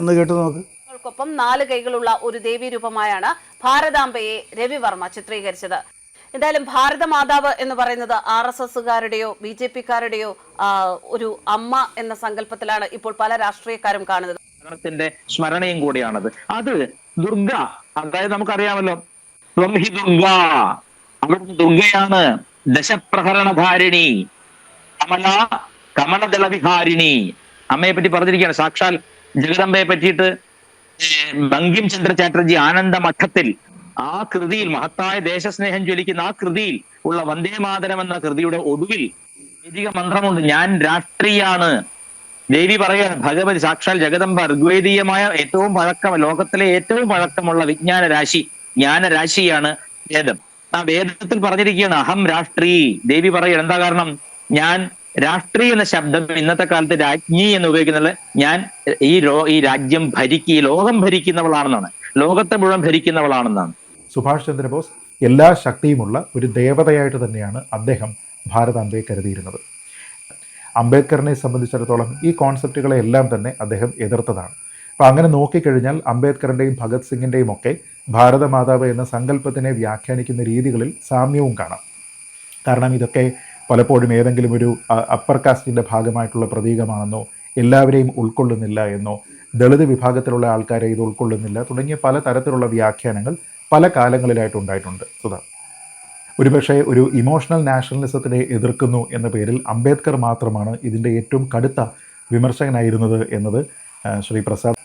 ഒന്ന് കേട്ടു നോക്ക്. ൊപ്പം 4 കൈകളുള്ള ഒരു ദേവീരൂപമായാണ് ഭാരതാംബയെ രവിവർമ്മ ചിത്രീകരിച്ചത്. എന്തായാലും ഭാരതമാതാവ് എന്ന് പറയുന്നത് RSSകാരുടെയോ BJPക്കാരുടെയോ ഒരു അമ്മ എന്ന സങ്കല്പത്തിലാണ് ഇപ്പോൾ പല രാഷ്ട്രീയക്കാരും കാണുന്നത്. സ്മരണയും കൂടിയാണത്. അത് ദുർഗ, അതായത് നമുക്കറിയാമല്ലോ, സ്വംഹി ദുർഗ, അവിടുത്തെ ദുർഗയാണ്. ദശപ്രഹരണധാരിണി, കമലദളവിഹാരിണി. അമ്മയെ പറ്റി പറഞ്ഞിരിക്കുകയാണ്. സാക്ഷാൽ ജഗദമ്പയെ പറ്റിയിട്ട് ബങ്കിം ചന്ദ്ര ചാറ്റർജി ആനന്ദ മഠത്തിൽ ആ കൃതിയിൽ, മഹത്തായ ദേശസ്നേഹം ജ്വലിക്കുന്ന ആ കൃതിയിൽ ഉള്ള വന്ദേമാതരം എന്ന കൃതിയുടെ ഒടുവിൽ വൈദിക മന്ത്രമുണ്ട്, ഞാൻ രാഷ്ട്രീയാണ്. ദേവി പറയാണ്, ഭഗവതി സാക്ഷാൽ ജഗദമ്പ ഋഗ്വേദീയമായ ഏറ്റവും ലോകത്തിലെ ഏറ്റവും പഴക്കമുള്ള വിജ്ഞാന രാശി, ജ്ഞാനരാശിയാണ് വേദം. ആ വേദത്തിൽ പറഞ്ഞിരിക്കുകയാണ് അഹം രാഷ്ട്രീ. ദേവി പറയുക എന്താ കാരണം? ഞാൻ രാഷ്ട്രീയ എന്ന ശബ്ദം ഇന്നത്തെ കാലത്ത് രാജ്ഞി എന്ന് ഉപയോഗിക്കുന്നത് ഞാൻ ഈ രാജ്യം ഈ ലോകം ഭരിക്കുന്നവളാണെന്നാണ്, ലോകത്തെ മുഴുവൻ ഭരിക്കുന്നവളാണെന്നാണ്. സുഭാഷ് ചന്ദ്രബോസ് എല്ലാ ശക്തിയുമുള്ള ഒരു ദേവതയായിട്ട് തന്നെയാണ് അദ്ദേഹം ഭാരതാംബയെ കരുതിയിരുന്നത്. അംബേദ്കറിനെ സംബന്ധിച്ചിടത്തോളം ഈ കോൺസെപ്റ്റുകളെല്ലാം തന്നെ അദ്ദേഹം എതിർത്തതാണ്. അപ്പം അങ്ങനെ നോക്കിക്കഴിഞ്ഞാൽ അംബേദ്കറിൻ്റെയും ഭഗത് സിംഗിൻ്റെയും ഒക്കെ ഭാരതമാതാവ് എന്ന സങ്കല്പത്തിനെ വ്യാഖ്യാനിക്കുന്ന രീതികളിൽ സാമ്യവും കാണാം. കാരണം ഇതൊക്കെ പലപ്പോഴും ഏതെങ്കിലും ഒരു അപ്പർ കാസ്റ്റിൻ്റെ ഭാഗമായിട്ടുള്ള പ്രതീകമാണെന്നോ, എല്ലാവരെയും ഉൾക്കൊള്ളുന്നില്ല എന്നോ, ദളിത് വിഭാഗത്തിലുള്ള ആൾക്കാരെ ഇത് ഉൾക്കൊള്ളുന്നില്ല തുടങ്ങിയ പല തരത്തിലുള്ള വ്യാഖ്യാനങ്ങൾ പല കാലങ്ങളിലായിട്ട് ഉണ്ടായിട്ടുണ്ട്. ഒരുപക്ഷെ ഒരു ഇമോഷണൽ നാഷണലിസത്തിനെ എതിർക്കുന്നു എന്ന പേരിൽ അംബേദ്കർ മാത്രമാണ് ഇതിൻ്റെ ഏറ്റവും കടുത്ത വിമർശകനായിരുന്നത് എന്നത് ശ്രീ പ്രസാദ്